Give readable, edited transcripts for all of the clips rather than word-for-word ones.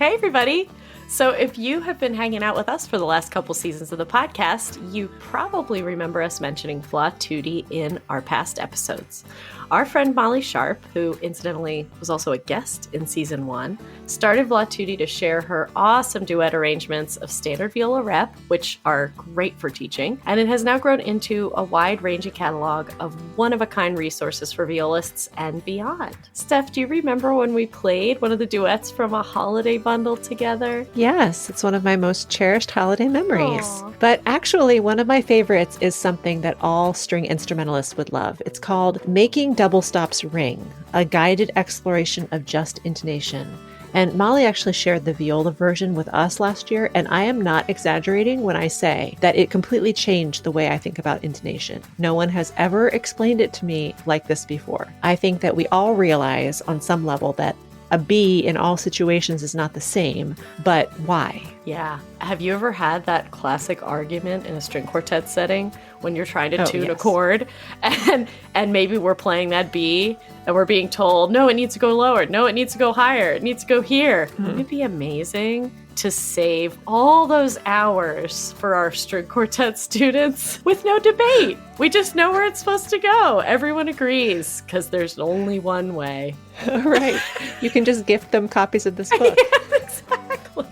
Hey, everybody. So if you have been hanging out with us for the last couple seasons of the podcast, you probably remember us mentioning Flaututi in our past episodes. Our friend Molly Sharp, who incidentally was also a guest in season 1, started Flaututi to share her awesome duet arrangements of standard viola rep, which are great for teaching, and it has now grown into a wide-ranging catalog of one-of-a-kind resources for violists and beyond. Steph, do you remember when we played one of the duets from a holiday bundle together? Yes, it's one of my most cherished holiday memories. Aww. But actually, one of my favorites is something that all string instrumentalists would love. It's called Making Double Stops Ring, a guided exploration of just intonation. And Molly actually shared the viola version with us last year, and I am not exaggerating when I say that it completely changed the way I think about intonation. No one has ever explained it to me like this before. I think that we all realize on some level that a B in all situations is not the same, but why? Yeah. Have you ever had that classic argument in a string quartet setting when you're trying to tune a chord and maybe we're playing that B and we're being told, no, it needs to go lower. No, it needs to go higher. It needs to go here. Wouldn't it be amazing to save all those hours for our string quartet students with no debate? We just know where it's supposed to go. Everyone agrees because there's only one way. Right. You can just gift them copies of this book. Yeah, exactly.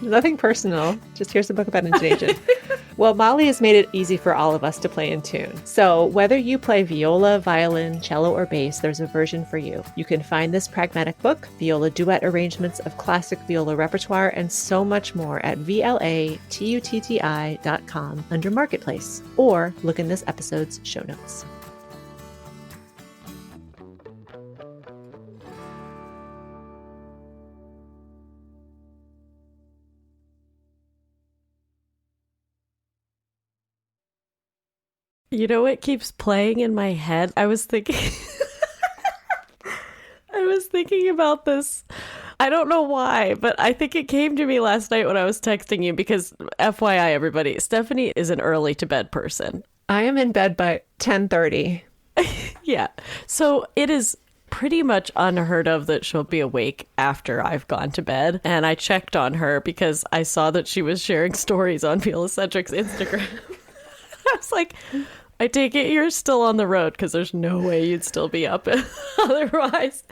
Nothing personal. Just here's a book about intonation. Well, Molly has made it easy for all of us to play in tune. So whether you play viola, violin, cello, or bass, there's a version for you. You can find this pragmatic book, viola duet arrangements of classic viola repertoire, and so much more at vlatutti.com under Marketplace, or look in this episode's show notes. You know what keeps playing in my head? I was thinking about this. I don't know why, but I think it came to me last night when I was texting you because FYI, everybody, Stephanie is an early to bed person. I am in bed by 10:30. Yeah. So it is pretty much unheard of that she'll be awake after I've gone to bed. And I checked on her because I saw that she was sharing stories on Violacentric's Instagram. I was like, I take it you're still on the road because there's no way you'd still be up otherwise.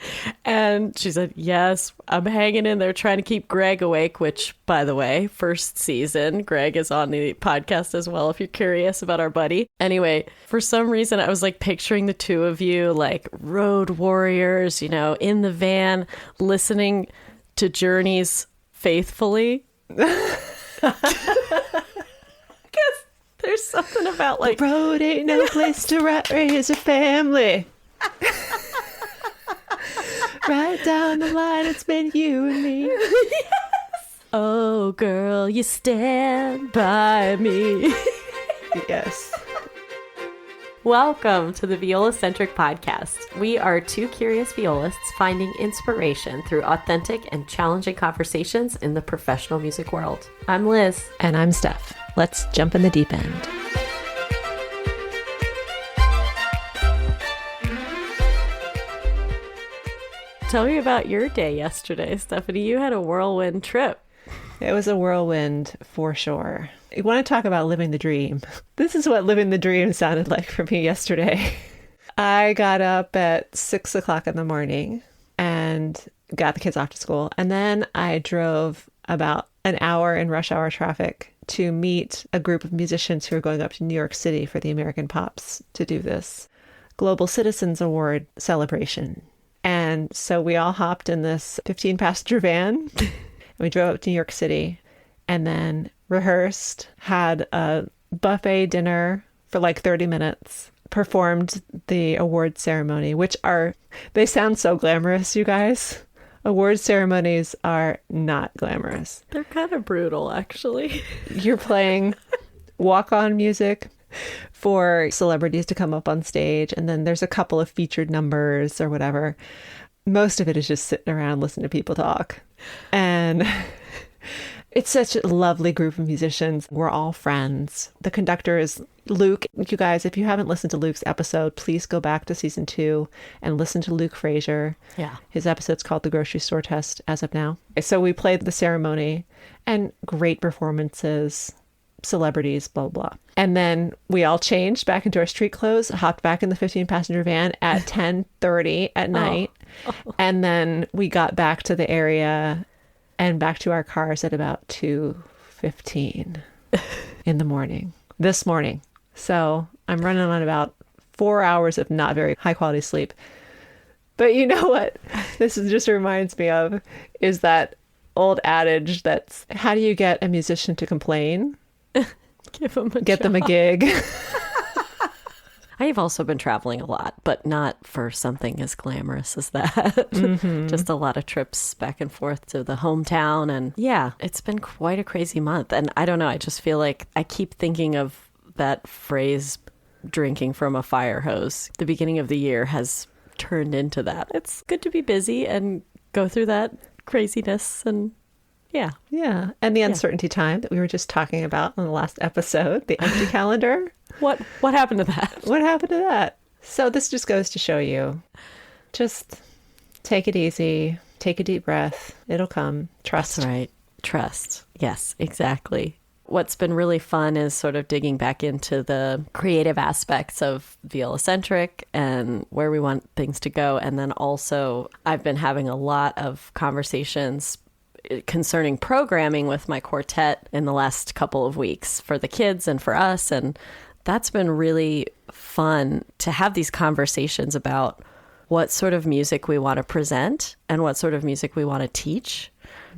And she said, yes, I'm hanging in there trying to keep Greg awake, which, by the way, first season, Greg is on the podcast as well, if you're curious about our buddy. Anyway, for some reason, I was like picturing the two of you like road warriors, you know, in the van, listening to Journey's Faithfully. There's something about like the road ain't no place to raise a family. Right down the line, it's been you and me. Yes. Oh, girl, you stand by me. Yes. Welcome to the Violacentric Podcast. We are two curious violists finding inspiration through authentic and challenging conversations in the professional music world. I'm Liz. And I'm Steph. Let's jump in the deep end. Tell me about your day yesterday, Stephanie. You had a whirlwind trip. It was a whirlwind for sure. You want to talk about living the dream? This is what living the dream sounded like for me yesterday. I got up at 6 o'clock in the morning and got the kids off to school. And then I drove about an hour in rush hour traffic to meet a group of musicians who are going up to New York City for the American Pops to do this Global Citizens Award celebration. And so we all hopped in this 15-passenger van and we drove up to New York City and then rehearsed, had a buffet dinner for like 30 minutes, performed the award ceremony, they sound so glamorous, you guys. Award ceremonies are not glamorous. They're kind of brutal, actually. You're playing walk-on music for celebrities to come up on stage, and then there's a couple of featured numbers or whatever. Most of it is just sitting around listening to people talk. And It's such a lovely group of musicians. We're all friends. The conductor is Luke. You guys, if you haven't listened to Luke's episode, please go back to season 2 and listen to Luke Frazier. Yeah. His episode's called The Grocery Store Test as of now. So we played the ceremony and great performances, celebrities, blah, blah. And then we all changed back into our street clothes, hopped back in the 15-passenger van at 10:30 at night. Oh. And then we got back to the area and back to our cars at about 2:15 in the morning, this morning. So I'm running on about 4 hours of not very high quality sleep. But you know what this just reminds me of is that old adage that's, how do you get a musician to complain? Get them a gig. I've also been traveling a lot, but not for something as glamorous as that. Mm-hmm. Just a lot of trips back and forth to the hometown. And yeah, it's been quite a crazy month. And I don't know, I just feel like I keep thinking of that phrase, drinking from a fire hose. The beginning of the year has turned into that. It's good to be busy and go through that craziness and yeah. Yeah. And the uncertainty time that we were just talking about on the last episode, the empty calendar. What happened to that? What happened to that? So this just goes to show you, just take it easy, take a deep breath. It'll come. Trust. That's right. Trust. Yes, exactly. What's been really fun is sort of digging back into the creative aspects of Viola-centric and where we want things to go. And then also I've been having a lot of conversations concerning programming with my quartet in the last couple of weeks for the kids and for us. And that's been really fun to have these conversations about what sort of music we want to present and what sort of music we want to teach.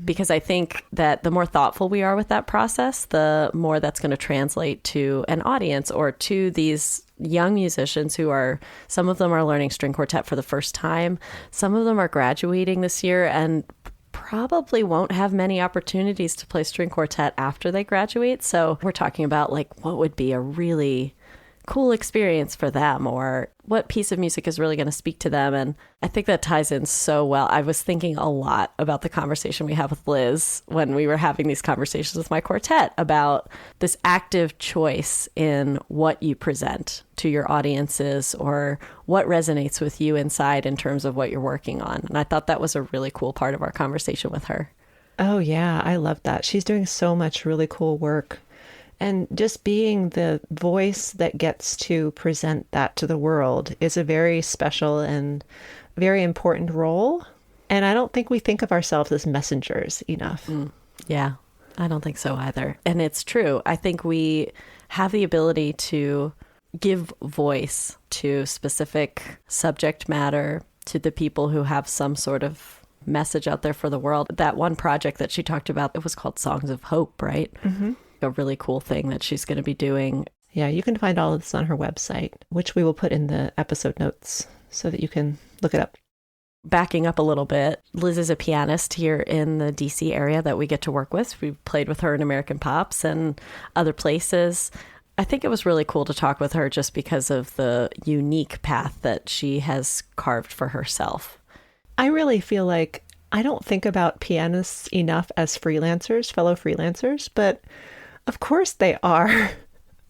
Because I think that the more thoughtful we are with that process, the more that's going to translate to an audience or to these young musicians who are, some of them are learning string quartet for the first time. Some of them are graduating this year and probably won't have many opportunities to play string quartet after they graduate. So we're talking about like what would be a really cool experience for them or what piece of music is really going to speak to them. And I think that ties in so well. I was thinking a lot about the conversation we have with Liz when we were having these conversations with my quartet about this active choice in what you present to your audiences or what resonates with you inside in terms of what you're working on. And I thought that was a really cool part of our conversation with her. Oh, yeah. I love that. She's doing so much really cool work. And just being the voice that gets to present that to the world is a very special and very important role. And I don't think we think of ourselves as messengers enough. Yeah, I don't think so either. And it's true. I think we have the ability to give voice to specific subject matter, to the people who have some sort of message out there for the world. That one project that she talked about, it was called Songs of Hope, right? Mm-hmm. A really cool thing that she's going to be doing. Yeah, you can find all of this on her website, which we will put in the episode notes so that you can look it up. Backing up a little bit, Liz is a pianist here in the DC area that we get to work with. We've played with her in American Pops and other places. I think it was really cool to talk with her just because of the unique path that she has carved for herself. I really feel like I don't think about pianists enough as freelancers, fellow freelancers, but of course they are.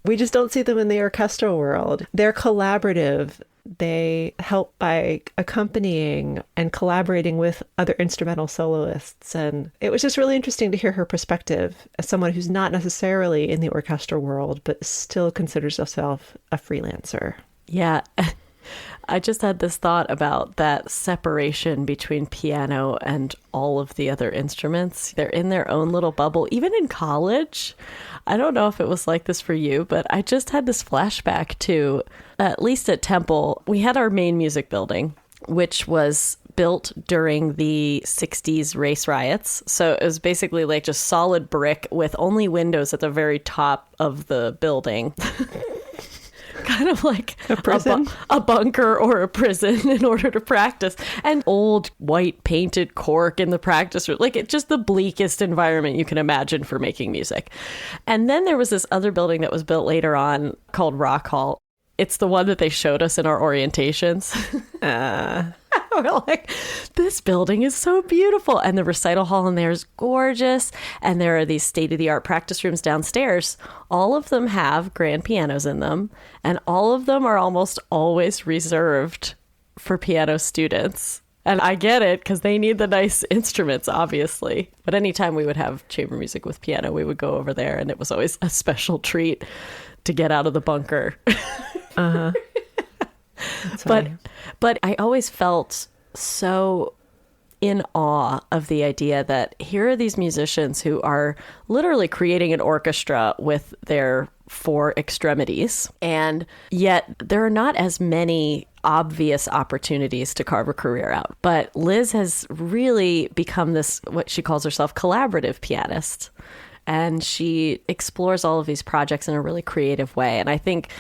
We just don't see them in the orchestral world. They're collaborative. They help by accompanying and collaborating with other instrumental soloists. And it was just really interesting to hear her perspective as someone who's not necessarily in the orchestral world, but still considers herself a freelancer. Yeah. I just had this thought about that separation between piano and all of the other instruments. They're in their own little bubble. Even in college, I don't know if it was like this for you, but I just had this flashback to, at least at Temple, we had our main music building, which was built during the 60s race riots. So it was basically like just solid brick with only windows at the very top of the building. Kind of like a prison, a bunker or a prison in order to practice, and old white painted cork in the practice room. Like it's just the bleakest environment you can imagine for making music. And then there was this other building that was built later on called Rock Hall. It's the one that they showed us in our orientations. We're like, this building is so beautiful. And the recital hall in there is gorgeous. And there are these state-of-the-art practice rooms downstairs. All of them have grand pianos in them. And all of them are almost always reserved for piano students. And I get it because they need the nice instruments, obviously. But anytime we would have chamber music with piano, we would go over there. And it was always a special treat to get out of the bunker. Uh-huh. But I always felt so in awe of the idea that here are these musicians who are literally creating an orchestra with their four extremities. And yet there are not as many obvious opportunities to carve a career out. But Liz has really become this, what she calls herself, collaborative pianist. And she explores all of these projects in a really creative way. And I think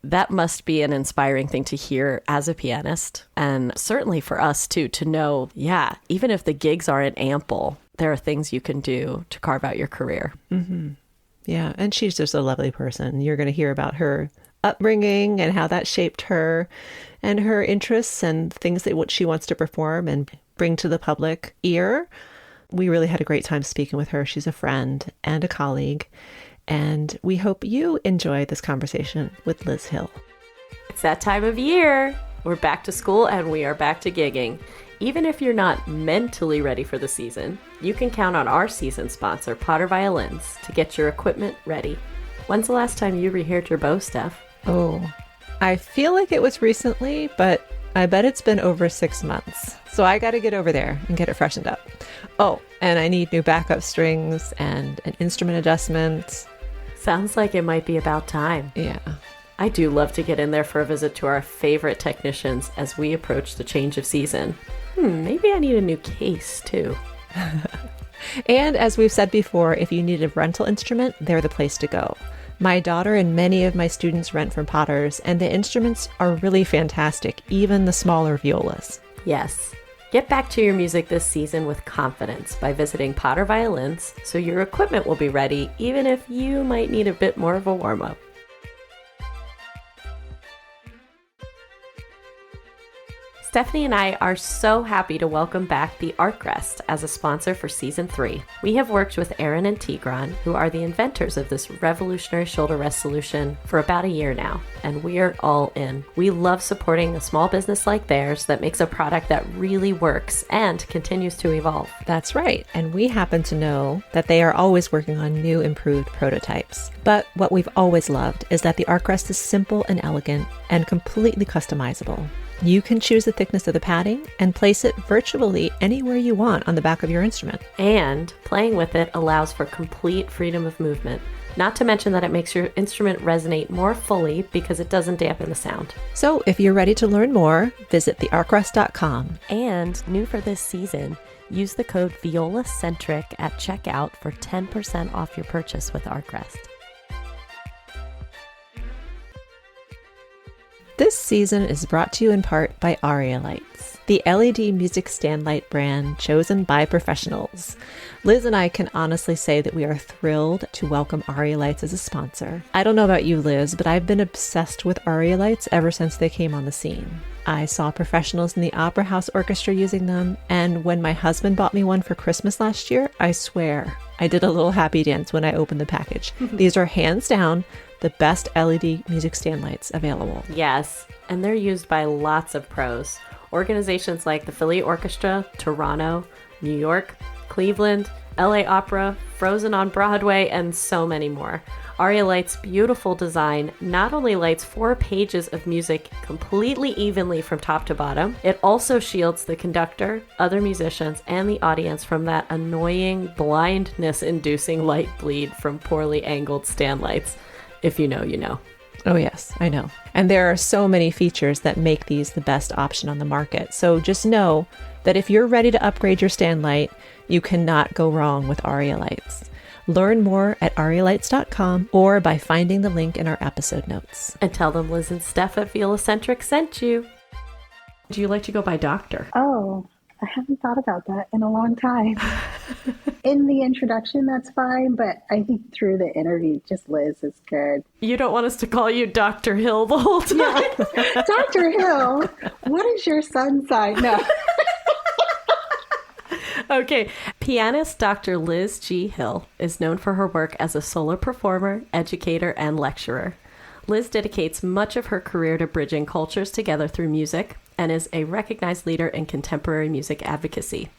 that must be an inspiring thing to hear as a pianist. And certainly for us, too, to know, yeah, even if the gigs aren't ample, there are things you can do to carve out your career. Mm-hmm. Yeah. And she's just a lovely person. You're going to hear about her upbringing and how that shaped her and her interests and things that what she wants to perform and bring to the public ear. We really had a great time speaking with her. She's a friend and a colleague. And we hope you enjoy this conversation with Liz Hill. It's that time of year. We're back to school and we are back to gigging. Even if you're not mentally ready for the season, you can count on our season sponsor, Potter Violins, to get your equipment ready. When's the last time you rehearsed your bow, Steph? Oh, I feel like it was recently, but I bet it's been over 6 months. So I got to get over there and get it freshened up. Oh, and I need new backup strings and an instrument adjustment. Sounds like it might be about time. Yeah. I do love to get in there for a visit to our favorite technicians as we approach the change of season. Maybe I need a new case, too. And as we've said before, if you need a rental instrument, they're the place to go. My daughter and many of my students rent from Potters, and the instruments are really fantastic, even the smaller violas. Yes. Get back to your music this season with confidence by visiting Potter Violins so your equipment will be ready, even if you might need a bit more of a warm-up. Stephanie and I are so happy to welcome back the Artcrest as a sponsor for Season 3. We have worked with Aaron and Tigran, who are the inventors of this revolutionary shoulder rest solution, for about a year now, and we're all in. We love supporting a small business like theirs that makes a product that really works and continues to evolve. That's right, and we happen to know that they are always working on new, improved prototypes. But what we've always loved is that the Artcrest is simple and elegant and completely customizable. You can choose the thickness of the padding and place it virtually anywhere you want on the back of your instrument. And playing with it allows for complete freedom of movement. Not to mention that it makes your instrument resonate more fully because it doesn't dampen the sound. So if you're ready to learn more, visit theartcrest.com. And new for this season, use the code ViolaCentric at checkout for 10% off your purchase with Artcrest. This season is brought to you in part by Aria Lights, the LED music stand light brand chosen by professionals. Liz and I can honestly say that we are thrilled to welcome Aria Lights as a sponsor. I don't know about you, Liz, but I've been obsessed with Aria Lights ever since they came on the scene. I saw professionals in the Opera House Orchestra using them, and when my husband bought me one for Christmas last year, I swear, I did a little happy dance when I opened the package. These are hands down the best LED music stand lights available. Yes, and they're used by lots of pros. Organizations like the Philly Orchestra, Toronto, New York, Cleveland, LA Opera, Frozen on Broadway, and so many more. Aria Light's beautiful design not only lights 4 pages of music completely evenly from top to bottom, it also shields the conductor, other musicians, and the audience from that annoying blindness-inducing light bleed from poorly angled stand lights. If you know, you know. Oh yes, I know. And there are so many features that make these the best option on the market. So just know that if you're ready to upgrade your stand light, you cannot go wrong with Aria Lights. Learn more at arialights.com or by finding the link in our episode notes. And tell them Liz and Steph at ViolaCentric sent you. Do you like to go by doctor? Oh, I haven't thought about that in a long time. In the introduction, that's fine, but I think through the interview, just Liz is good. You don't want us to call you Dr. Hill the whole time? Dr. Hill, what is your sun sign? No. Okay. Pianist Dr. Liz G. Hill is known for her work as a solo performer, educator, and lecturer. Liz dedicates much of her career to bridging cultures together through music and is a recognized leader in contemporary music advocacy.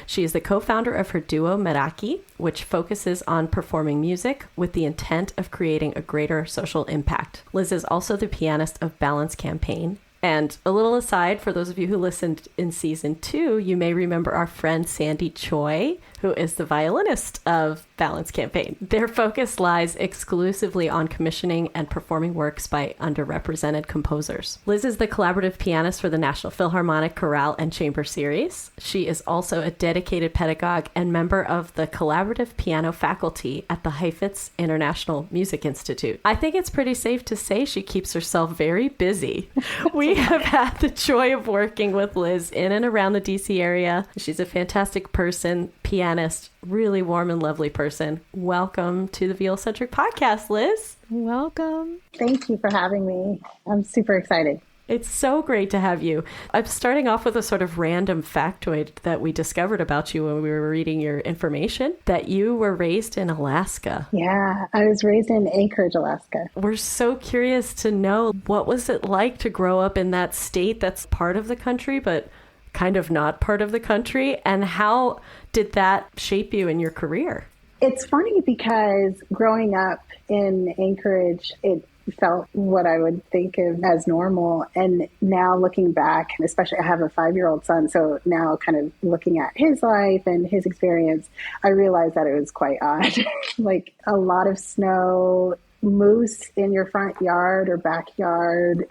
She is the co-founder of her duo Meraki, which focuses on performing music with the intent of creating a greater social impact. Liz is also the pianist of Balance Campaign. And a little aside, for those of you who listened in season 2, you may remember our friend Sandy Choi, who is the violinist of Balance Campaign. Their focus lies exclusively on commissioning and performing works by underrepresented composers. Liz is the collaborative pianist for the National Philharmonic Chorale and Chamber Series. She is also a dedicated pedagogue and member of the collaborative piano faculty at the Heifetz International Music Institute. I think it's pretty safe to say she keeps herself very busy. We have had the joy of working with Liz in and around the DC area. She's a fantastic person, pianist, really warm and lovely person. Welcome to the Veal-Centric Podcast, Liz. Welcome. Thank you for having me. I'm super excited. It's so great to have you. I'm starting off with a sort of random factoid that we discovered about you when we were reading your information, that you were raised in Alaska. Yeah, I was raised in Anchorage, Alaska. We're so curious to know, what was it like to grow up in that state that's part of the country, but kind of not part of the country? And how did that shape you in your career? It's funny because growing up in Anchorage, it felt what I would think of as normal. And now looking back, and especially I have a 5-year-old son, so now kind of looking at his life and his experience, I realized that it was quite odd. Like a lot of snow, moose in your front yard or backyard,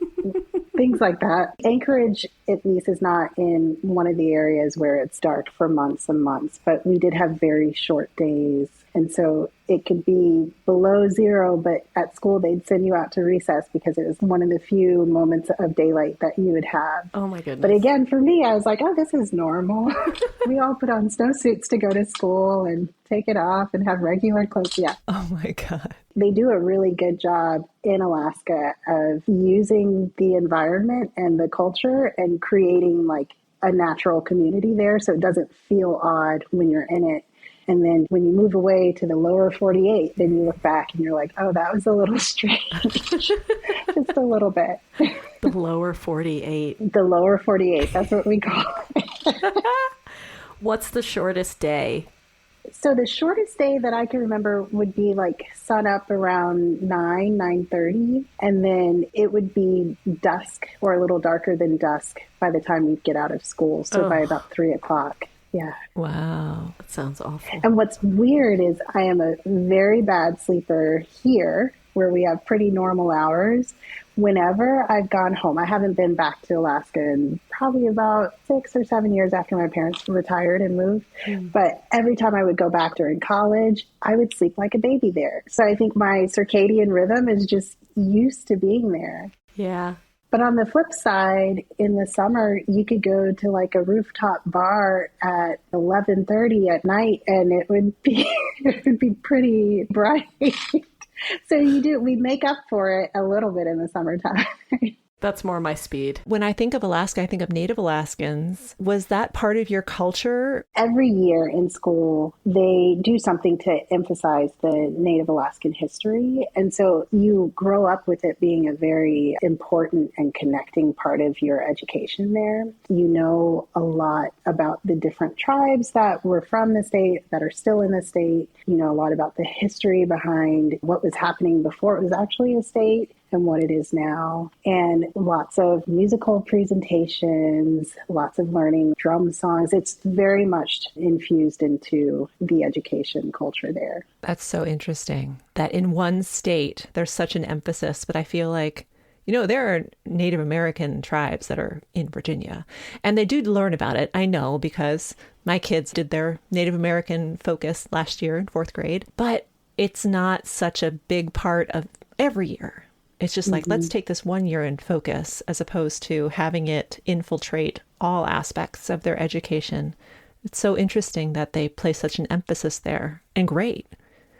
things like that. Anchorage, at least, is not in one of the areas where it's dark for months and months, but we did have very short days. And so it could be below zero, but at school they'd send you out to recess because it was one of the few moments of daylight that you would have. Oh my goodness. But again, for me, I was like, oh, this is normal. We all put on snowsuits to go to school and take it off and have regular clothes. Yeah. Oh my God. They do a really good job in Alaska of using the environment and the culture and creating like a natural community there. So it doesn't feel odd when you're in it. And then when you move away to the lower 48, then you look back and you're like, oh, that was a little strange. Just a little bit. The lower 48. The lower 48. That's what we call it. What's the shortest day? So the shortest day that I can remember would be like sun up around 9:30. And then it would be dusk or a little darker than dusk by the time you'd get out of school. So by about 3 o'clock. Yeah. Wow. That sounds awful. And what's weird is I am a very bad sleeper here where we have pretty normal hours. Whenever I've gone home, I haven't been back to Alaska in probably about 6 or 7 years after my parents retired and moved. But every time I would go back during college, I would sleep like a baby there. So I think my circadian rhythm is just used to being there. Yeah. But on the flip side, in the summer, you could go to like a rooftop bar at 11:30 at night, and it would be pretty bright. So we make up for it a little bit in the summertime. That's more my speed. When I think of Alaska, I think of Native Alaskans. Was that part of your culture? Every year in school, they do something to emphasize the Native Alaskan history. And so you grow up with it being a very important and connecting part of your education there. You know a lot about the different tribes that were from the state, that are still in the state. You know a lot about the history behind what was happening before it was actually a state and what it is now. And lots of musical presentations, lots of learning drum songs. It's very much infused into the education culture there. That's so interesting that in one state, there's such an emphasis, but I feel like, there are Native American tribes that are in Virginia, and they do learn about it. I know because my kids did their Native American focus last year in 4th grade, but it's not such a big part of every year. It's just like, let's take this 1 year and focus, as opposed to having it infiltrate all aspects of their education. It's so interesting that they place such an emphasis there, and great.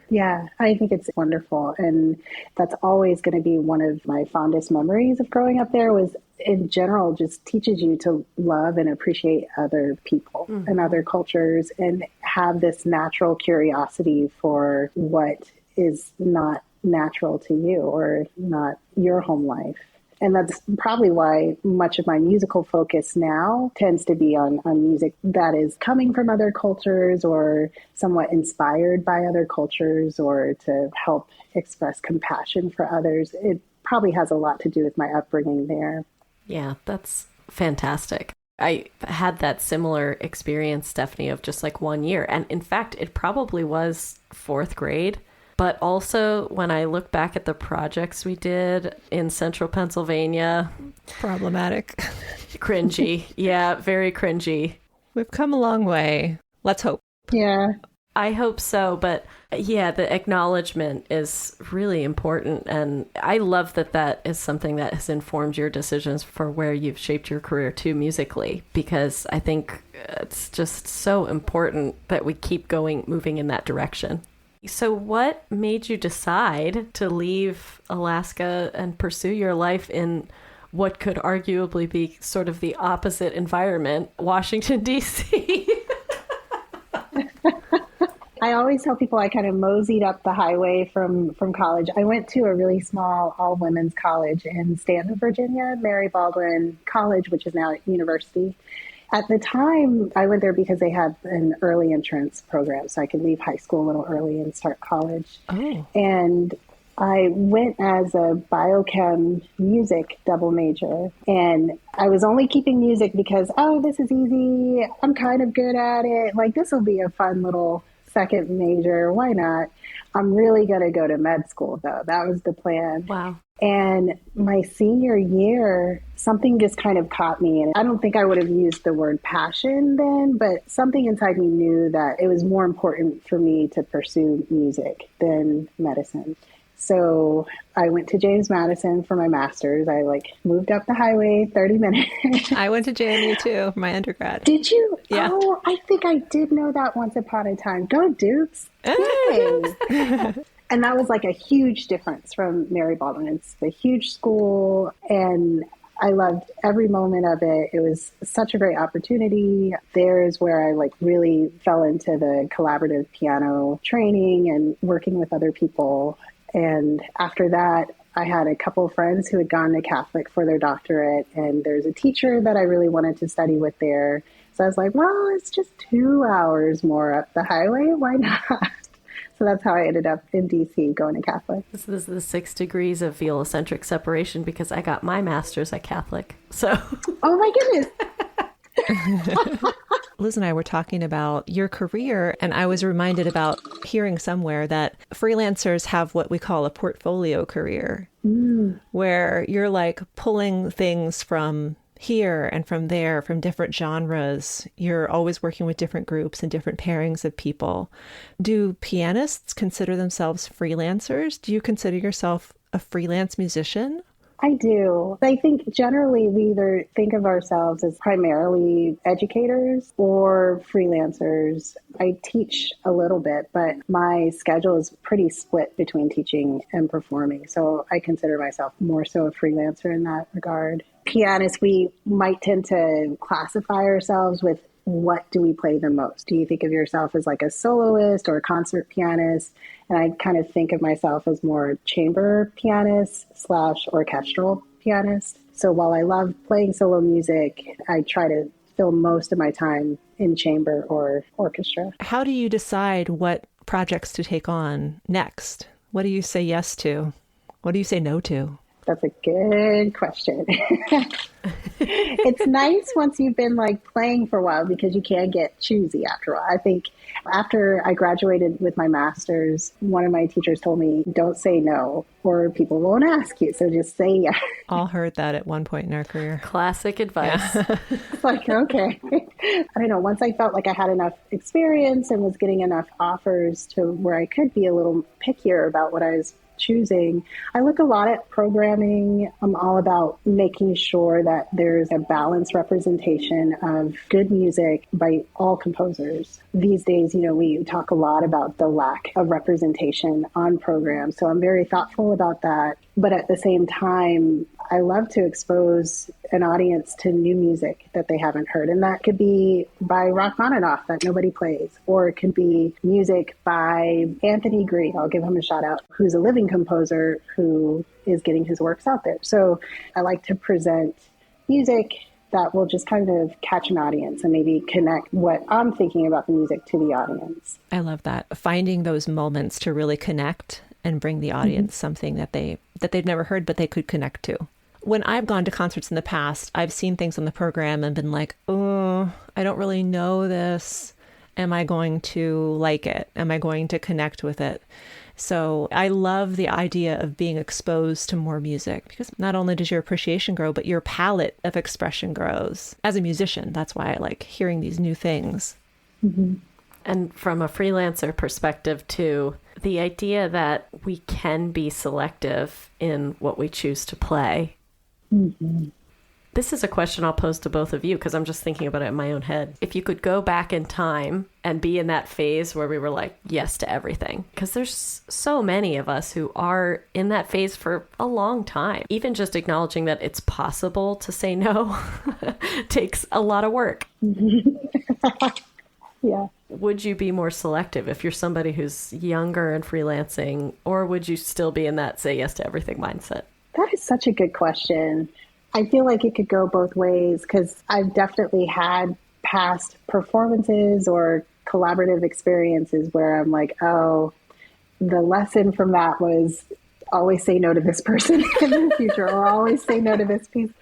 Yeah, I think it's wonderful. And that's always going to be one of my fondest memories of growing up there was in general just teaches you to love and appreciate other people and other cultures and have this natural curiosity for what is not natural to you or not your home life. And that's probably why much of my musical focus now tends to be on music that is coming from other cultures or somewhat inspired by other cultures or to help express compassion for others. It probably has a lot to do with my upbringing there. Yeah, that's fantastic. I had that similar experience, Stephanie, of just like 1 year. And in fact, it probably was fourth grade. But also, when I look back at the projects we did in central Pennsylvania... Problematic. Cringy. Yeah, very cringy. We've come a long way. Let's hope. Yeah. I hope so. But yeah, the acknowledgement is really important. And I love that that is something that has informed your decisions for where you've shaped your career too musically, because I think it's just so important that we keep moving in that direction. So what made you decide to leave Alaska and pursue your life in what could arguably be sort of the opposite environment, Washington, D.C.? I always tell people I kind of moseyed up the highway from college. I went to a really small all-women's college in Stanton, Virginia, Mary Baldwin College, which is now a university. At the time, I went there because they had an early entrance program, so I could leave high school a little early and start college. Oh. And I went as a biochem music double major, and I was only keeping music because, oh, this is easy. I'm kind of good at it. Like, this will be a fun little second major. Why not? I'm really going to go to med school, though. That was the plan. Wow. And my senior year, something just kind of caught me. And I don't think I would have used the word passion then, but something inside me knew that it was more important for me to pursue music than medicine. So I went to James Madison for my master's. I moved up the highway 30 minutes. I went to JMU too for my undergrad. Did you? Yeah. Oh, I think I did know that once upon a time. Go Dukes. Yay. And that was like a huge difference from Mary Baldwin. It's a huge school, and I loved every moment of it. It was such a great opportunity. There's where I really fell into the collaborative piano training and working with other people. And after that, I had a couple of friends who had gone to Catholic for their doctorate, and there's a teacher that I really wanted to study with there. So I was like, well, it's just 2 hours more up the highway. Why not? So that's how I ended up in D.C. going to Catholic. This is the 6 degrees of velocentric separation because I got my master's at Catholic. So, oh my goodness. Liz and I were talking about your career, and I was reminded about hearing somewhere that freelancers have what we call a portfolio career, where you're pulling things from here and from there, from different genres. You're always working with different groups and different pairings of people. Do pianists consider themselves freelancers? Do you consider yourself a freelance musician? I do. I think generally we either think of ourselves as primarily educators or freelancers. I teach a little bit, but my schedule is pretty split between teaching and performing. So I consider myself more so a freelancer in that regard. Pianists, we might tend to classify ourselves with what do we play the most? Do you think of yourself as a soloist or a concert pianist? And I kind of think of myself as more chamber pianist / orchestral pianist. So while I love playing solo music, I try to fill most of my time in chamber or orchestra. How do you decide what projects to take on next? What do you say yes to? What do you say no to? That's a good question. It's nice once you've been playing for a while because you can get choosy after a while. I think after I graduated with my master's, one of my teachers told me, don't say no or people won't ask you. So just say yes. All heard that at one point in our career. Classic advice. Yeah. It's okay. I don't know. Once I felt like I had enough experience and was getting enough offers to where I could be a little pickier about what I was choosing. I look a lot at programming. I'm all about making sure that there's a balanced representation of good music by all composers. These days, we talk a lot about the lack of representation on programs. So I'm very thoughtful about that. But at the same time, I love to expose an audience to new music that they haven't heard. And that could be by Rachmaninoff that nobody plays, or it could be music by Anthony Green. I'll give him a shout out, who's a living composer who is getting his works out there. So I like to present music that will just kind of catch an audience and maybe connect what I'm thinking about the music to the audience. I love that. Finding those moments to really connect and bring the audience something that they've never heard, but they could connect to. When I've gone to concerts in the past, I've seen things on the program and been like, oh, I don't really know this. Am I going to like it? Am I going to connect with it? So I love the idea of being exposed to more music, because not only does your appreciation grow, but your palette of expression grows. As a musician, that's why I like hearing these new things. Mm-hmm. And from a freelancer perspective too, the idea that we can be selective in what we choose to play. Mm-hmm. This is a question I'll pose to both of you, because I'm just thinking about it in my own head. If you could go back in time and be in that phase where we were like, yes to everything, because there's so many of us who are in that phase for a long time. Even just acknowledging that it's possible to say no takes a lot of work. Yeah. Would you be more selective if you're somebody who's younger and freelancing, or would you still be in that say yes to everything mindset? That is such a good question. I feel like it could go both ways, because I've definitely had past performances or collaborative experiences where I'm like, oh, the lesson from that was always say no to this person in the future, or always say no to this piece.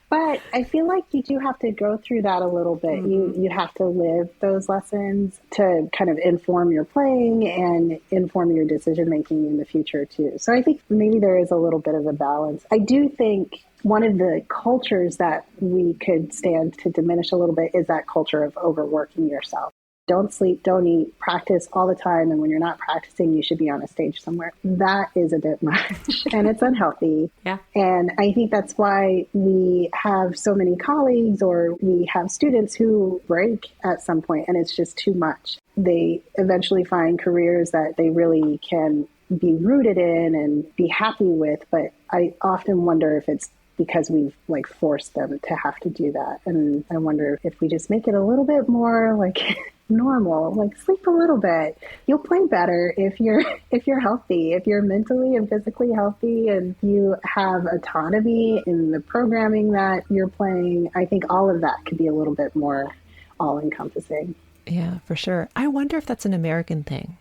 But I feel like you do have to go through that a little bit. Mm-hmm. You have to live those lessons to kind of inform your playing and inform your decision making in the future too. So I think maybe there is a little bit of a balance. I do think one of the cultures that we could stand to diminish a little bit is that culture of overworking yourself. Don't sleep, don't eat, practice all the time. And when you're not practicing, you should be on a stage somewhere. That is a bit much and it's unhealthy. Yeah. And I think that's why we have so many colleagues, or we have students who break at some point and it's just too much. They eventually find careers that they really can be rooted in and be happy with. But I often wonder if it's because we've like forced them to have to do that. And I wonder if we just make it a little bit more like normal, like sleep a little bit. You'll play better if you're healthy, if you're mentally and physically healthy, and you have autonomy in the programming that you're playing. I think all of that could be a little bit more all-encompassing. Yeah, for sure. I wonder if that's an American thing.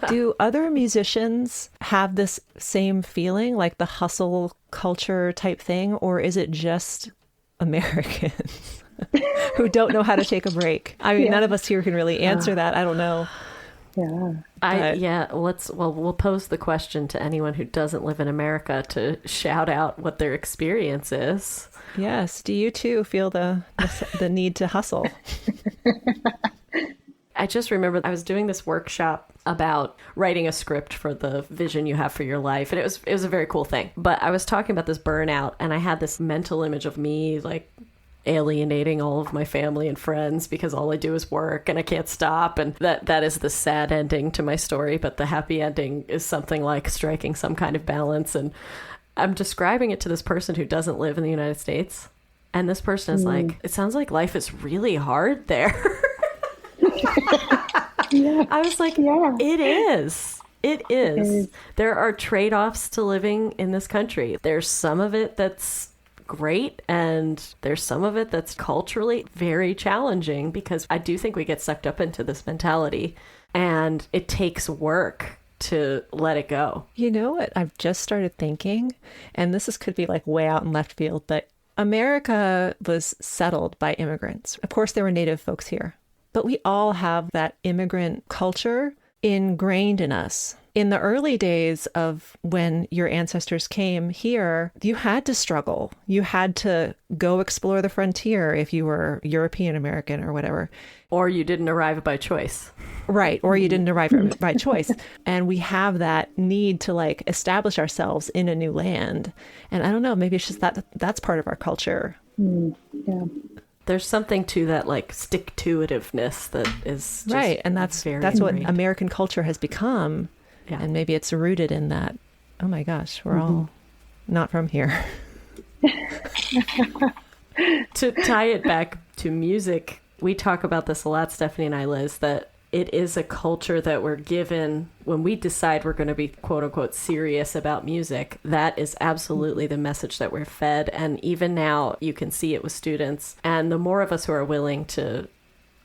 Do other musicians have this same feeling, like the hustle culture type thing, or is it just Americans who don't know how to take a break? I mean, none of us here can really answer that. I don't know. Yeah. We'll pose the question to anyone who doesn't live in America to shout out what their experience is. Yes. Do you too feel the need to hustle? I just remember I was doing this workshop about writing a script for the vision you have for your life. And it was a very cool thing. But I was talking about this burnout, and I had this mental image of me like alienating all of my family and friends because all I do is work and I can't stop. And that is the sad ending to my story. But the happy ending is something like striking some kind of balance. And I'm describing it to this person who doesn't live in the United States. And this person is like, it sounds like life is really hard there. Yeah. I was like, yeah. It is. It is. There are trade-offs to living in this country. There's some of it that's great, and there's some of it that's culturally very challenging, because I do think we get sucked up into this mentality, and it takes work to let it go. You know what I've just started thinking, and could be like way out in left field, but America was settled by immigrants. Of course, there were native folks here. But we all have that immigrant culture ingrained in us. In the early days of when your ancestors came here, you had to struggle. You had to go explore the frontier if you were European American or whatever. Or you didn't arrive by choice. Right. Or you didn't arrive by choice. And we have that need to like establish ourselves in a new land. And I don't know, maybe it's just that's part of our culture. Yeah. There's something to that like stick-to-itiveness that is just right, and that's what American culture has become. Yeah. And maybe it's rooted in that. Oh my gosh, we're all not from here. To tie it back to music, we talk about this a lot, Stephanie and I, Liz, that it is a culture that we're given when we decide we're going to be quote unquote serious about music. That is absolutely the message that we're fed. And even now you can see it with students. And the more of us who are willing to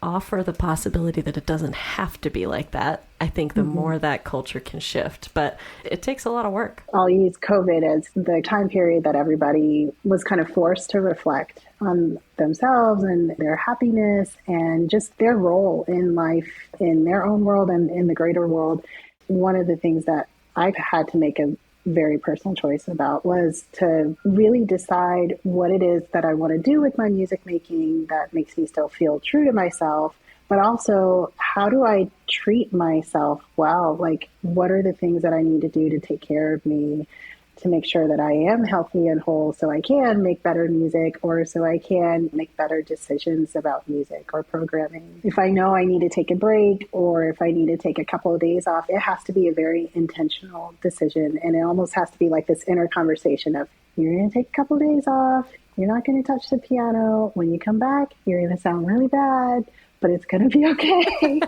offer the possibility that it doesn't have to be like that, I think the more that culture can shift. But it takes a lot of work. I'll use COVID as the time period that everybody was kind of forced to reflect on themselves and their happiness and just their role in life, in their own world and in the greater world. One of the things that I've had to make a very personal choice about was to really decide what it is that I want to do with my music making that makes me still feel true to myself, but also how do I treat myself well? Like, what are the things that I need to do to take care of me, to make sure that I am healthy and whole so I can make better music or so I can make better decisions about music or programming. If I know I need to take a break or if I need to take a couple of days off, it has to be a very intentional decision. And it almost has to be like this inner conversation of, you're going to take a couple of days off. You're not going to touch the piano. When you come back, you're going to sound really bad, but it's going to be okay.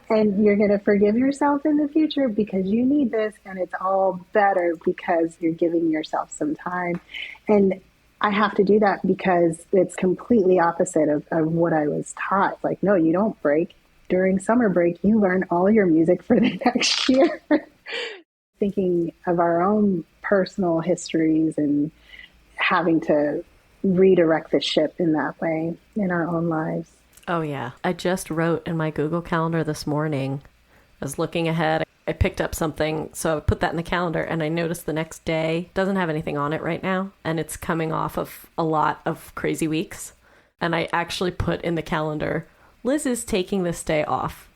And you're going to forgive yourself in the future because you need this. And it's all better because you're giving yourself some time. And I have to do that because it's completely opposite of what I was taught. Like, no, you don't break. During summer break, you learn all your music for the next year. Thinking of our own personal histories and having to redirect the ship in that way in our own lives. Oh, yeah. I just wrote in my Google Calendar this morning. I was looking ahead. I picked up something, so I put that in the calendar, and I noticed the next day doesn't have anything on it right now, and it's coming off of a lot of crazy weeks. And I actually put in the calendar, Liz is taking this day off.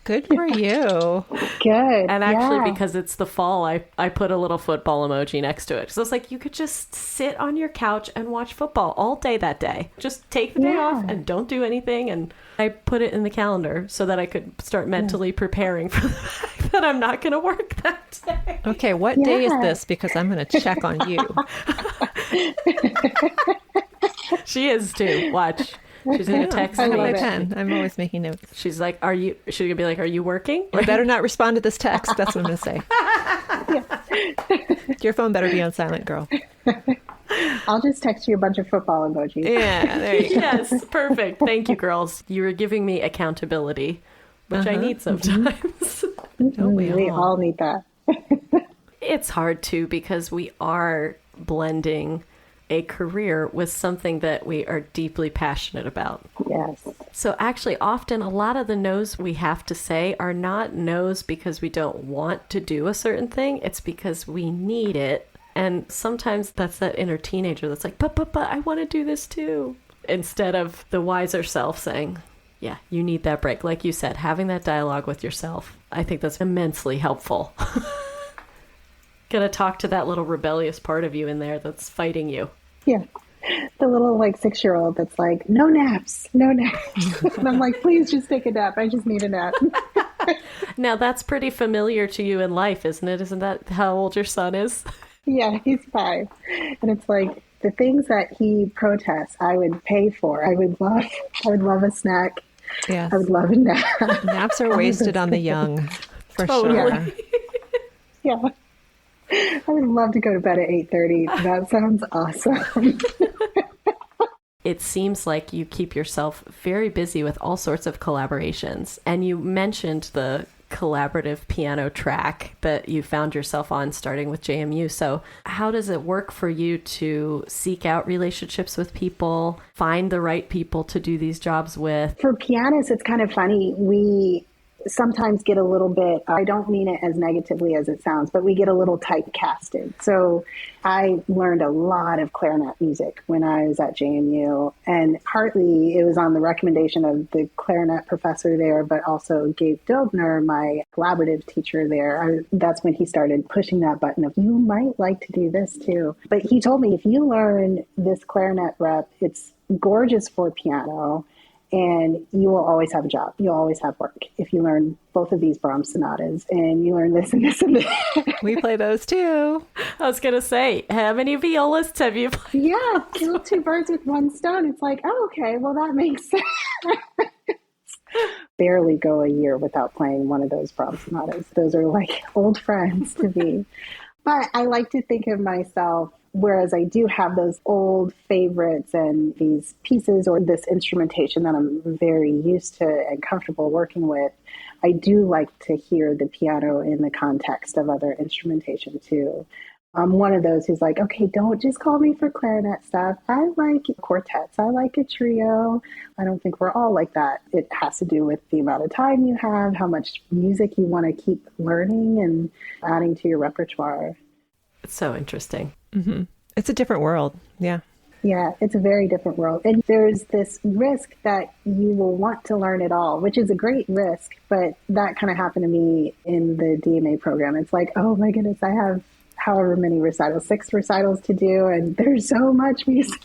Good for you. Good. And actually, because it's the fall, I put a little football emoji next to it. So it's like, you could just sit on your couch and watch football all day that day. Just take the day off and don't do anything. And I put it in the calendar so that I could start mentally preparing for the fact that I'm not going to work that day. Okay, what day is this? Because I'm going to check on you. She is too. Watch. She's going to text I me. have my pen. I'm always making notes. She's like, she's going to be like, are you working? You better not respond to this text. That's what I'm going to say. Your phone better be on silent, girl. I'll just text you a bunch of football emojis. Yeah, there you go. Yes, perfect. Thank you, girls. You were giving me accountability, which I need sometimes. Don't We all need that. It's hard too because we are blending a career with something that we are deeply passionate about. Yes. So actually, often a lot of the no's we have to say are not no's because we don't want to do a certain thing. It's because we need it. And sometimes that's that inner teenager that's like, but, I want to do this too. Instead of the wiser self saying, yeah, you need that break. Like you said, having that dialogue with yourself. I think that's immensely helpful. Gonna talk to that little rebellious part of you in there that's fighting you. Yeah. The little 6-year-old that's like, no naps, no naps. And I'm like, please just take a nap. I just need a nap. Now that's pretty familiar to you in life, isn't it? Isn't that how old your son is? Yeah, he's 5. And it's like the things that he protests, I would pay for. I would love a snack. Yes. I would love a nap. Naps are wasted on the young, for sure. Yeah. I would love to go to bed at 8:30. That sounds awesome. It seems like you keep yourself very busy with all sorts of collaborations. And you mentioned the collaborative piano track that you found yourself on starting with JMU. So how does it work for you to seek out relationships with people, find the right people to do these jobs with? For pianists, it's kind of funny. We sometimes get a little bit, I don't mean it as negatively as it sounds, but we get a little typecasted. So I learned a lot of clarinet music when I was at JMU, and partly it was on the recommendation of the clarinet professor there, but also Gabe Dildner, my collaborative teacher there. That's when he started pushing that button of, you might like to do this too. But he told me, if you learn this clarinet rep, it's gorgeous for piano. and you will always have a job. You'll always have work if you learn both of these Brahms sonatas and you learn this and this and this. We play those too. I was going to say, how many violists have you played? Yeah, kill two birds with one stone. It's like, oh, okay, well, that makes sense. Barely go a year without playing one of those Brahms sonatas. Those are like old friends to me. But I like to think of myself, whereas I do have those old favorites and these pieces or this instrumentation that I'm very used to and comfortable working with, I do like to hear the piano in the context of other instrumentation too. I'm one of those who's like, okay, don't just call me for clarinet stuff. I like quartets. I like a trio. I don't think we're all like that. It has to do with the amount of time you have, how much music you want to keep learning and adding to your repertoire. It's so interesting. Mm-hmm. It's a different world. Yeah. Yeah, it's a very different world. And there's this risk that you will want to learn it all, which is a great risk. But that kind of happened to me in the DMA program. It's like, oh my goodness, I have however many recitals, 6 recitals to do, and there's so much music.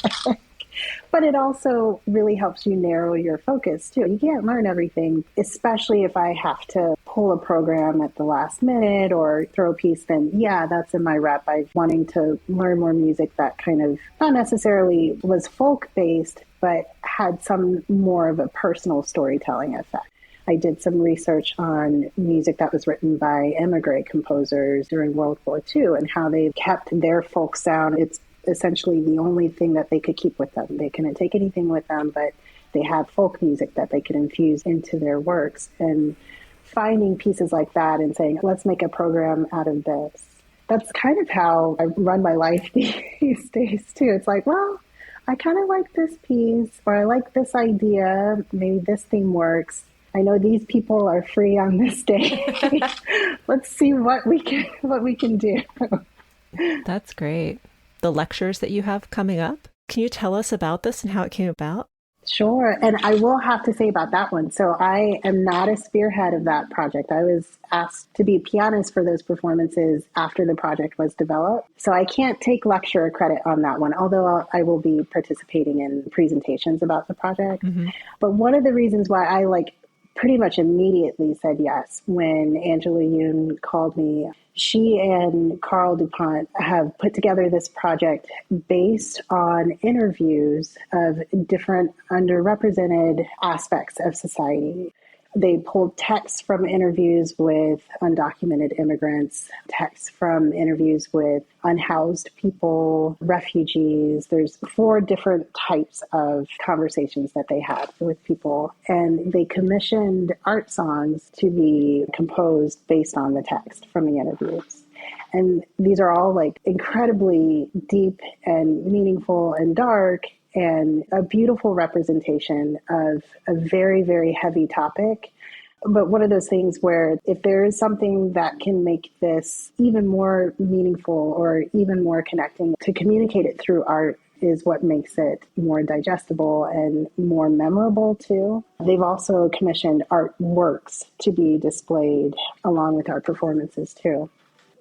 But it also really helps you narrow your focus too. You can't learn everything, especially if I have to pull a program at the last minute or throw a piece, then yeah, that's in my rep. I'm wanting to learn more music that kind of not necessarily was folk based, but had some more of a personal storytelling effect. I did some research on music that was written by emigre composers during World War II and how they kept their folk sound. It's essentially the only thing that they could keep with them. They couldn't take anything with them, but they had folk music that they could infuse into their works. And finding pieces like that and saying, let's make a program out of this. That's kind of how I run my life these days too. It's like, well, I kind of like this piece, or I like this idea. Maybe this theme works. I know these people are free on this day. Let's see what we can do. That's great. The lectures that you have coming up, can you tell us about this and how it came about? Sure. And I will have to say about that one. So I am not a spearhead of that project. I was asked to be a pianist for those performances after the project was developed. So I can't take lecture credit on that one, although I will be participating in presentations about the project. Mm-hmm. But one of the reasons why I pretty much immediately said yes when Angela Yoon called me. She and Carl DuPont have put together this project based on interviews of different underrepresented aspects of society. They pulled texts from interviews with undocumented immigrants, texts from interviews with unhoused people, refugees. There's 4 different types of conversations that they had with people. And they commissioned art songs to be composed based on the text from the interviews. And these are all incredibly deep and meaningful and dark, and a beautiful representation of a very, very heavy topic. But one of those things where if there is something that can make this even more meaningful or even more connecting, to communicate it through art is what makes it more digestible and more memorable too. They've also commissioned artworks to be displayed along with our performances too.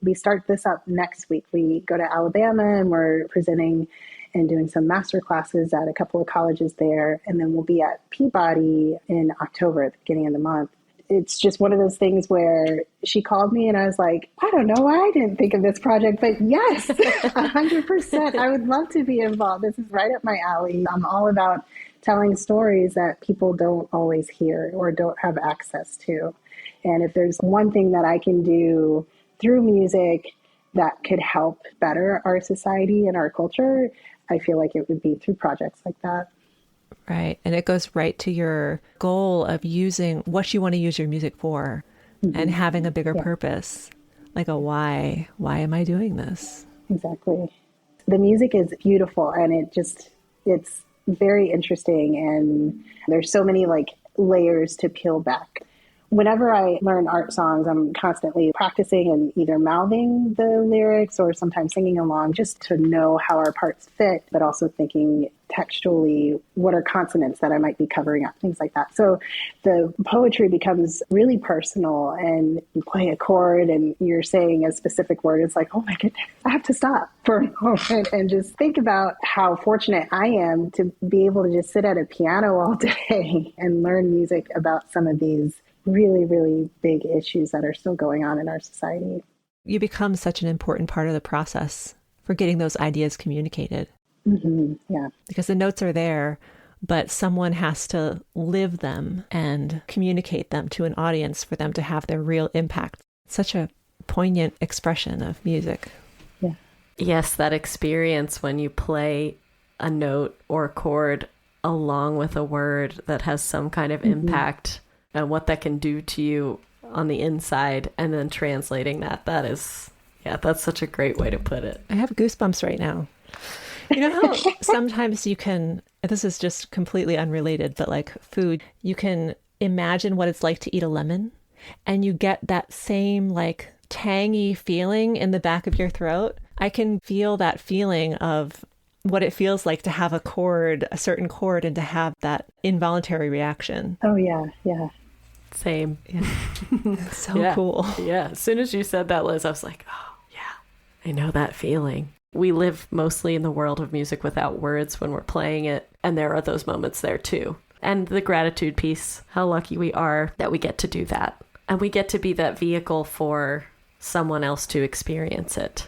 We start this up next week. We go to Alabama and we're presenting and doing some master classes at a couple of colleges there. And then we'll be at Peabody in October at the beginning of the month. It's just one of those things where she called me and I was like, I don't know why I didn't think of this project, but yes, 100%. I would love to be involved. This is right up my alley. I'm all about telling stories that people don't always hear or don't have access to. And if there's one thing that I can do through music that could help better our society and our culture, I feel like it would be through projects like that. Right. And it goes right to your goal of using what you want to use your music for, mm-hmm. and having a bigger purpose, like a why. Why am I doing this? Exactly. The music is beautiful and it's very interesting. And there's so many layers to peel back. Whenever I learn art songs, I'm constantly practicing and either mouthing the lyrics or sometimes singing along just to know how our parts fit, but also thinking textually, what are consonants that I might be covering up, things like that. So the poetry becomes really personal, and you play a chord and you're saying a specific word. It's like, oh my goodness, I have to stop for a moment and just think about how fortunate I am to be able to just sit at a piano all day and learn music about some of these really, really big issues that are still going on in our society. You become such an important part of the process for getting those ideas communicated. Mm-hmm. Yeah. Because the notes are there, but someone has to live them and communicate them to an audience for them to have their real impact. Such a poignant expression of music. Yeah. Yes, that experience when you play a note or a chord along with a word that has some kind of impact and what that can do to you on the inside, and then translating that is, yeah, that's such a great way to put it. I have goosebumps right now. You know how sometimes you can, this is just completely unrelated, but like food, you can imagine what it's like to eat a lemon and you get that same like tangy feeling in the back of your throat. I can feel that feeling of what it feels like to have a chord, a certain chord, and to have that involuntary reaction. Oh, yeah. Yeah. Same. Yeah. So cool. Yeah. As soon as you said that, Liz, I was like, oh, yeah, I know that feeling. We live mostly in the world of music without words when we're playing it. And there are those moments there too. And the gratitude piece, how lucky we are that we get to do that. And we get to be that vehicle for someone else to experience it.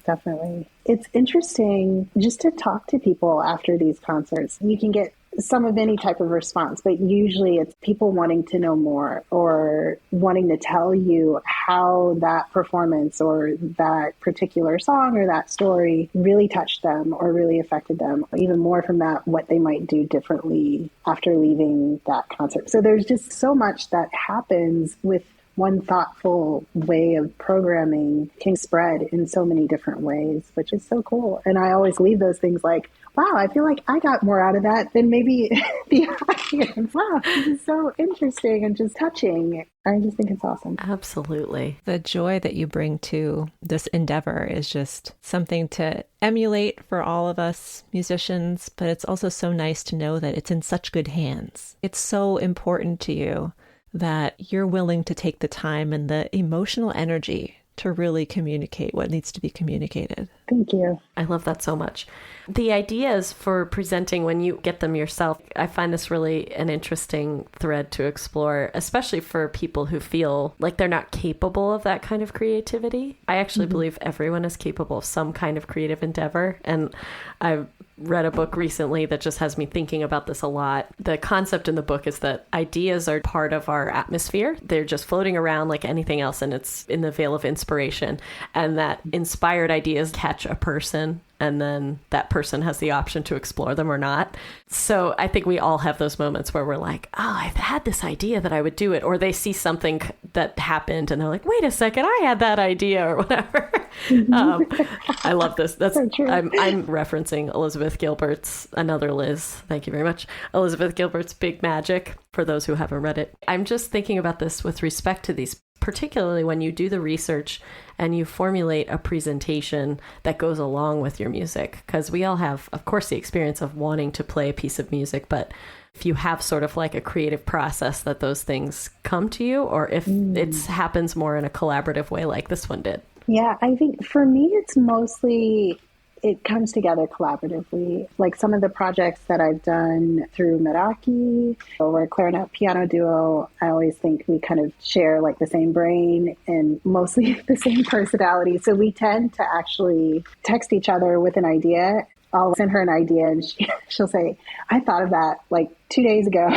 Definitely. It's interesting just to talk to people after these concerts. You can get some of any type of response, but usually it's people wanting to know more or wanting to tell you how that performance or that particular song or that story really touched them or really affected them. Even more from that, what they might do differently after leaving that concert. So there's just so much that happens with one thoughtful way of programming can spread in so many different ways, which is so cool. And I always leave those things like, wow, I feel like I got more out of that than maybe the audience. Wow, this is so interesting and just touching. I just think it's awesome. Absolutely. The joy that you bring to this endeavor is just something to emulate for all of us musicians, but it's also so nice to know that it's in such good hands. It's so important to you that you're willing to take the time and the emotional energy to really communicate what needs to be communicated. Thank you. I love that so much. The ideas for presenting when you get them yourself, I find this really an interesting thread to explore, especially for people who feel like they're not capable of that kind of creativity. I actually believe everyone is capable of some kind of creative endeavor. And I've read a book recently that just has me thinking about this a lot. The concept in the book is that ideas are part of our atmosphere. They're just floating around like anything else, and it's in the veil of inspiration. And that inspired ideas catch a person, and then that person has the option to explore them or not. So I think we all have those moments where we're like, oh, I've had this idea that I would do it. Or they see something that happened and they're like, wait a second, I had that idea or whatever. I love this. That's so true. I'm referencing Elizabeth Gilbert's, another Liz, thank you very much, Elizabeth Gilbert's Big Magic, for those who haven't read it. I'm just thinking about this with respect to these, particularly when you do the research and you formulate a presentation that goes along with your music. Because we all have, of course, the experience of wanting to play a piece of music, but if you have sort of like a creative process that those things come to you, or if it happens more in a collaborative way like this one did. Yeah, I think for me, it's mostly, it comes together collaboratively. Like some of the projects that I've done through Meraki, or we're a clarinet piano duo, I always think we kind of share like the same brain and mostly the same personality. So we tend to actually text each other with an idea. I'll send her an idea and she'll say, I thought of that like 2 days ago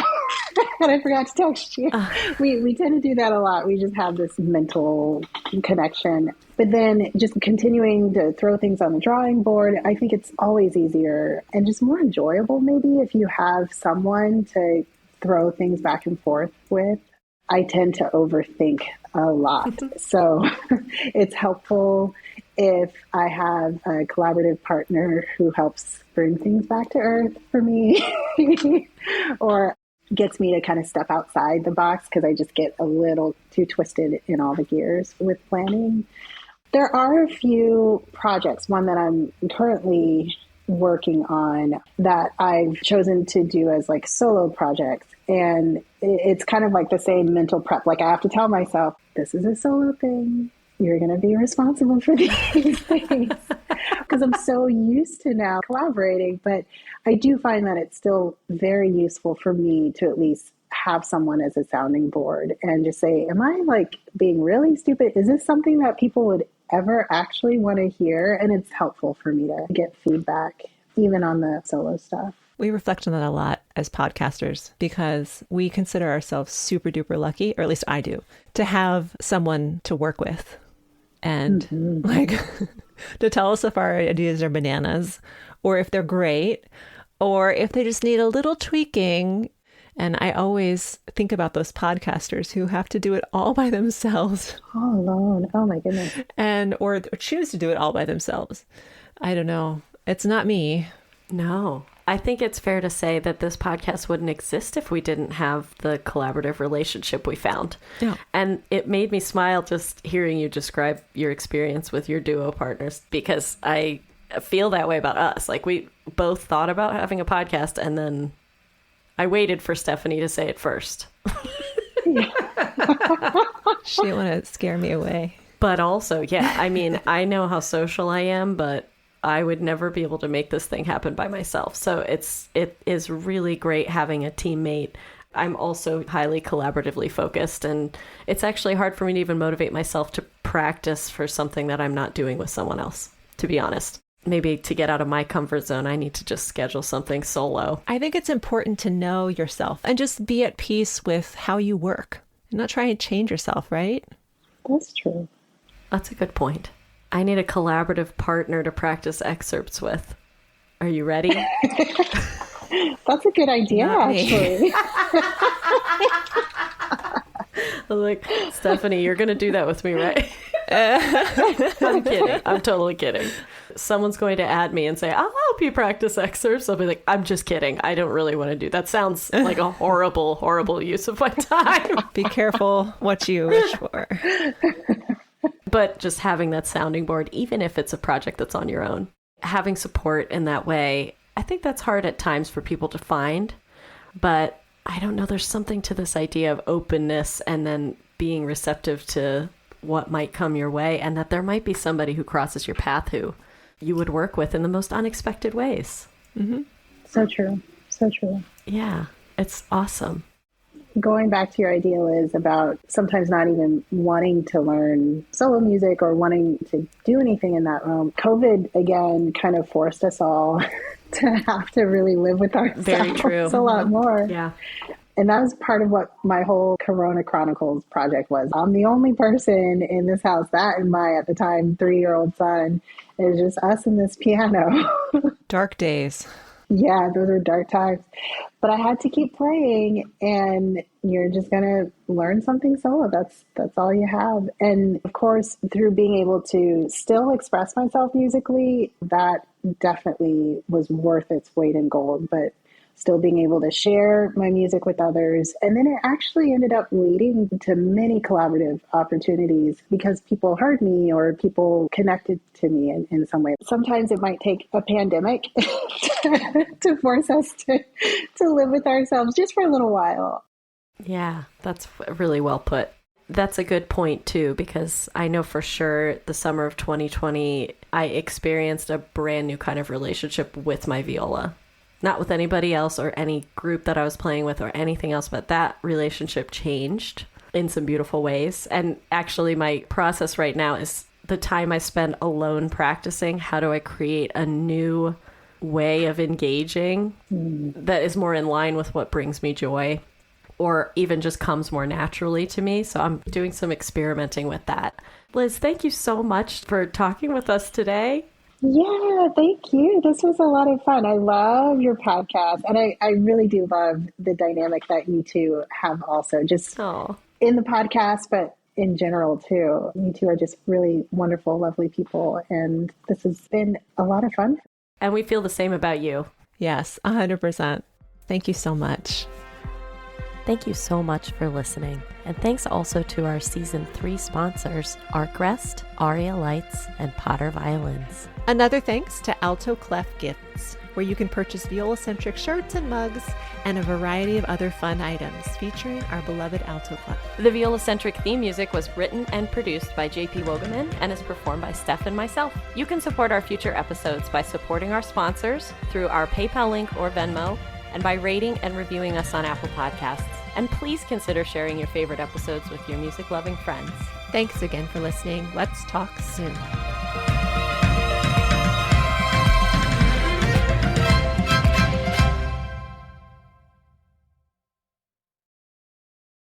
and I forgot to text you. We tend to do that a lot. We just have this mental connection. But then just continuing to throw things on the drawing board, I think it's always easier and just more enjoyable maybe if you have someone to throw things back and forth with. I tend to overthink a lot. So it's helpful if I have a collaborative partner who helps bring things back to earth for me or gets me to kind of step outside the box because I just get a little too twisted in all the gears with planning. There are a few projects, one that I'm currently working on that I've chosen to do as like solo projects. And it's kind of like the same mental prep. Like I have to tell myself, this is a solo thing. You're going to be responsible for these things, because I'm so used to now collaborating. But I do find that it's still very useful for me to at least have someone as a sounding board and just say, am I like being really stupid? Is this something that people would ever actually want to hear? And it's helpful for me to get feedback, even on the solo stuff. We reflect on that a lot as podcasters because we consider ourselves super duper lucky, or at least I do, to have someone to work with and like to tell us if our ideas are bananas or if they're great or if they just need a little tweaking. And I always think about those podcasters who have to do it all by themselves. All alone. Oh my goodness. And or choose to do it all by themselves. I don't know. It's not me. No. I think it's fair to say that this podcast wouldn't exist if we didn't have the collaborative relationship we found. Yeah. And it made me smile just hearing you describe your experience with your duo partners, because I feel that way about us. Like we both thought about having a podcast and then I waited for Stephanie to say it first. She didn't want to scare me away. But also, yeah, I mean, I know how social I am, but I would never be able to make this thing happen by myself. So it is really great having a teammate. I'm also highly collaboratively focused, and it's actually hard for me to even motivate myself to practice for something that I'm not doing with someone else, to be honest. Maybe to get out of my comfort zone, I need to just schedule something solo. I think it's important to know yourself and just be at peace with how you work and not try and change yourself, right? That's true. That's a good point. I need a collaborative partner to practice excerpts with. Are you ready? That's a good idea, actually. I'm like, Stephanie, you're going to do that with me, right? I'm kidding. I'm totally kidding. Someone's going to add me and say, I'll help you practice excerpts. I'll be like, I'm just kidding. I don't really want to do that. Sounds like a horrible, horrible use of my time. Be careful what you wish for. But just having that sounding board, even if it's a project that's on your own, having support in that way, I think that's hard at times for people to find. But I don't know, there's something to this idea of openness and then being receptive to what might come your way, and that there might be somebody who crosses your path who you would work with in the most unexpected ways. Mm-hmm. So true. So true. Yeah, it's awesome. Going back to your idea, Liz, about sometimes not even wanting to learn solo music or wanting to do anything in that realm. COVID, again, kind of forced us all to have to really live with ourselves. Very true. A lot more. Yeah. And that was part of what my whole Corona Chronicles project was. I'm the only person in this house, that and my, at the time, 3-year-old son. It was just us and this piano. Dark days. Yeah, those are dark times. But I had to keep playing, and you're just going to learn something solo. That's all you have. And of course, through being able to still express myself musically, that definitely was worth its weight in gold. But still being able to share my music with others. And then it actually ended up leading to many collaborative opportunities because people heard me or people connected to me in some way. Sometimes it might take a pandemic to force us to live with ourselves just for a little while. Yeah, that's really well put. That's a good point, too, because I know for sure the summer of 2020, I experienced a brand new kind of relationship with my viola. Not with anybody else or any group that I was playing with or anything else, but that relationship changed in some beautiful ways. And actually, my process right now is the time I spend alone practicing. How do I create a new way of engaging that is more in line with what brings me joy or even just comes more naturally to me? So I'm doing some experimenting with that. Liz, thank you so much for talking with us today. Yeah, thank you. This was a lot of fun. I love your podcast. And I really do love the dynamic that you two have also, just in the podcast, but in general too. You two are just really wonderful, lovely people. And this has been a lot of fun. And we feel the same about you. Yes, 100%. Thank you so much. Thank you so much for listening. And thanks also to our Season 3 sponsors, Arkrest, Aria Lights, and Potter Violins. Another thanks to Alto Clef Gifts, where you can purchase viola-centric shirts and mugs and a variety of other fun items featuring our beloved Alto Clef. The viola-centric theme music was written and produced by JP Wogeman and is performed by Steph and myself. You can support our future episodes by supporting our sponsors through our PayPal link or Venmo, and by rating and reviewing us on Apple Podcasts. And please consider sharing your favorite episodes with your music-loving friends. Thanks again for listening. Let's talk soon.